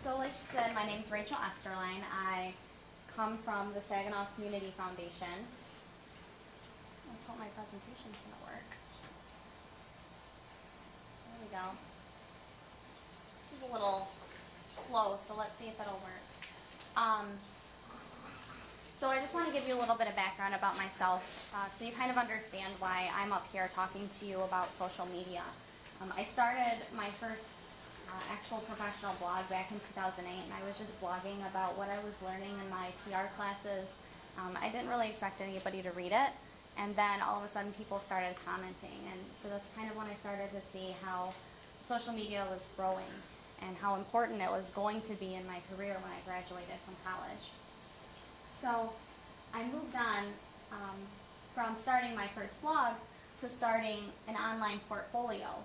So like she said, my name's Rachel Esterline. I come from the Saginaw Community Foundation. Let's hope my presentation's going to work. There we go. This is a little slow, so let's see if it'll work. So I just want to give you a little bit of background about myself so you kind of understand why I'm up here talking to you about social media. I started my first actual professional blog back in 2008, and I was just blogging about what I was learning in my PR classes. I didn't really expect anybody to read it, and then all of a sudden people started commenting, and so that's kind of when I started to see how social media was growing and how important it was going to be in my career when I graduated from college. So I moved on from starting my first blog to starting an online portfolio.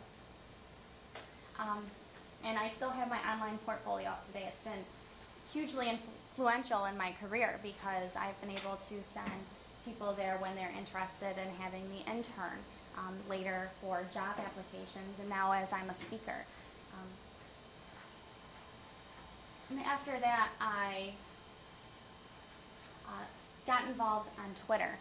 And I still have my online portfolio up today. It's been hugely influential in my career because I've been able to send people there when they're interested in having me intern later for job applications, and now as I'm a speaker. And after that, I got involved on Twitter.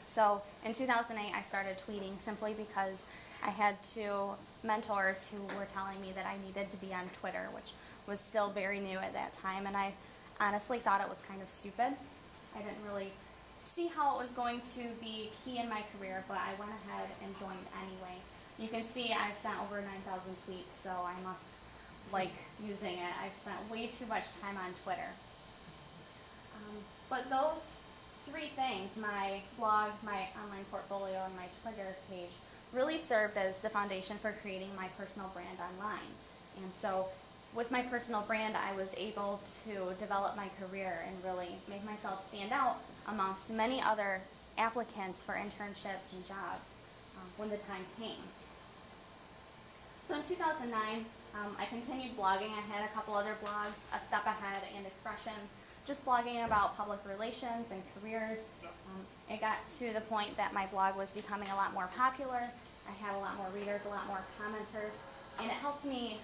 So in 2008, I started tweeting simply because I had two mentors who were telling me that I needed to be on Twitter, which was still very new at that time, and I honestly thought it was kind of stupid. I didn't really see how it was going to be key in my career, but I went ahead and joined anyway. You can see I've sent over 9,000 tweets, so I must like using it. I've spent way too much time on Twitter. But those three things, my blog, my online portfolio, and my Twitter page, really served as the foundation for creating my personal brand online. And so with my personal brand, I was able to develop my career and really make myself stand out amongst many other applicants for internships and jobs when the time came. So in 2009, I continued blogging. I had a couple other blogs, A Step Ahead and Expressions, just blogging about public relations and careers. It got to the point that my blog was becoming a lot more popular. I had a lot more readers, a lot more commenters, and it helped me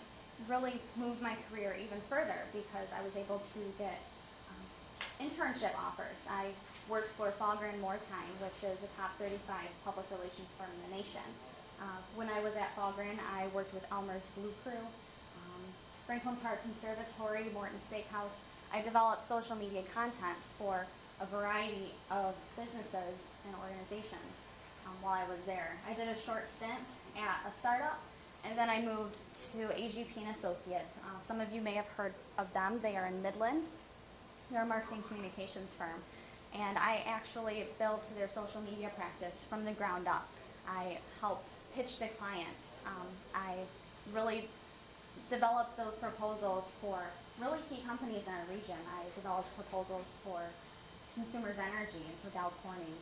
really move my career even further because I was able to get internship offers. I worked for Fahlgren Moortime, which is a top 35 public relations firm in the nation. When I was at Fahlgren, I worked with Elmer's Blue Crew, Franklin Park Conservatory, Morton Steakhouse. I developed social media content for a variety of businesses and organizations while I was there. I did a short stint at a startup, and then I moved to AGP & Associates. Some of you may have heard of them. They are in Midland. They're a marketing communications firm, and I actually built their social media practice from the ground up. I helped pitch to clients. I really developed those proposals for really key companies in our region. I developed proposals for Consumers Energy and for Dow Corning,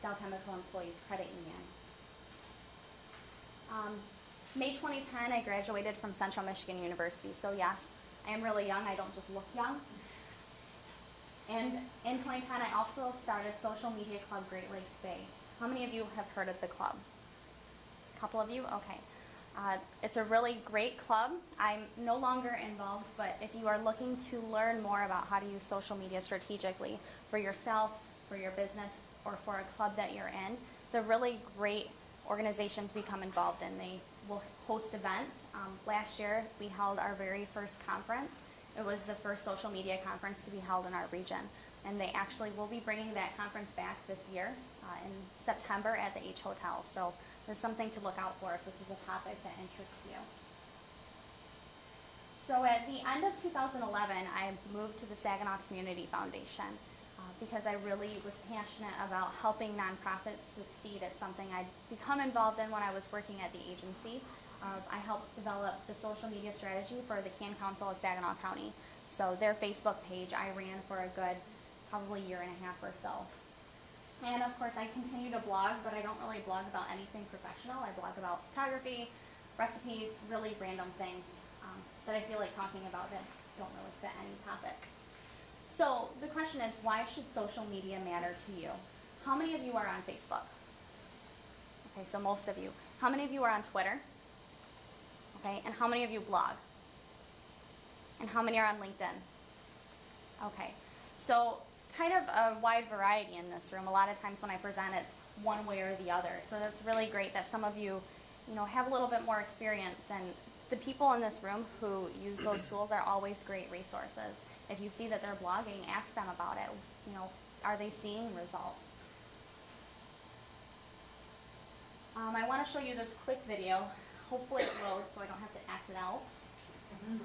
Dow Chemical Employees Credit Union. May 2010, I graduated from Central Michigan University. So yes, I am really young. I don't just look young. And in 2010, I also started Social Media Club Great Lakes Bay. How many of you have heard of the club? A couple of you? Okay. It's a really great club. I'm no longer involved, but if you are looking to learn more about how to use social media strategically for yourself, for your business, or for a club that you're in, it's a really great organization to become involved in. They will host events. Last year, we held our very first conference. It was the first social media conference to be held in our region, and they actually will be bringing that conference back this year in September at the H Hotel. So it's something to look out for if this is a topic that interests you. So at the end of 2011, I moved to the Saginaw Community Foundation because I really was passionate about helping nonprofits succeed at something I'd become involved in when I was working at the agency. I helped develop the social media strategy for the Can Council of Saginaw County. So their Facebook page I ran for a good probably year and a half or so. And of course I continue to blog, but I don't really blog about anything professional. I blog about photography, recipes, really random things that I feel like talking about that don't really fit any topic. So the question is, why should social media matter to you? How many of you are on Facebook? Okay, so most of you. How many of you are on Twitter? Okay, and how many of you blog? And how many are on LinkedIn? Okay. So kind of a wide variety in this room. A lot of times when I present, it's one way or the other. So that's really great that some of you, have a little bit more experience. And the people in this room who use those tools are always great resources. If you see that they're blogging, ask them about it. Are they seeing results? I want to show you this quick video. Hopefully it loads so I don't have to act it out. Oh,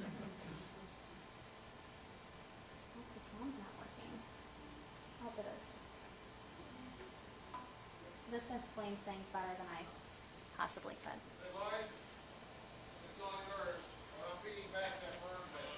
the sound's not working. Oh, it is. This explains things better than I possibly could. Hey, Lloyd, it's all yours. I'm feeding back that worm bed.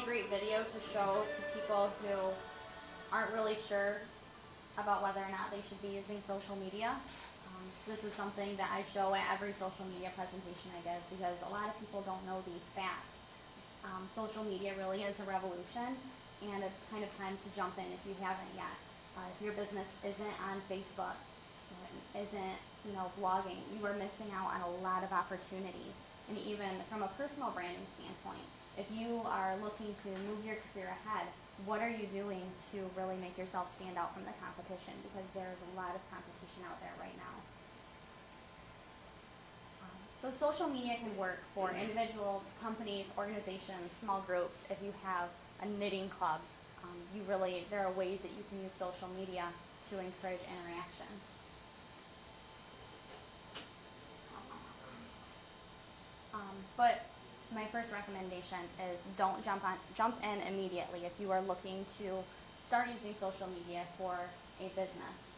great video to show to people who aren't really sure about whether or not they should be using social media. This is something that I show at every social media presentation I give because a lot of people don't know these facts. Social media really is a revolution, and it's kind of time to jump in if you haven't yet. If your business isn't on Facebook, isn't, blogging, you are missing out on a lot of opportunities. And even from a personal branding standpoint, if you are looking to move your career ahead, what are you doing to really make yourself stand out from the competition? Because there's a lot of competition out there right now. So social media can work for individuals, companies, organizations, small groups. If you have a knitting club, there are ways that you can use social media to encourage interaction. But my first recommendation is don't jump in immediately if you are looking to start using social media for a business.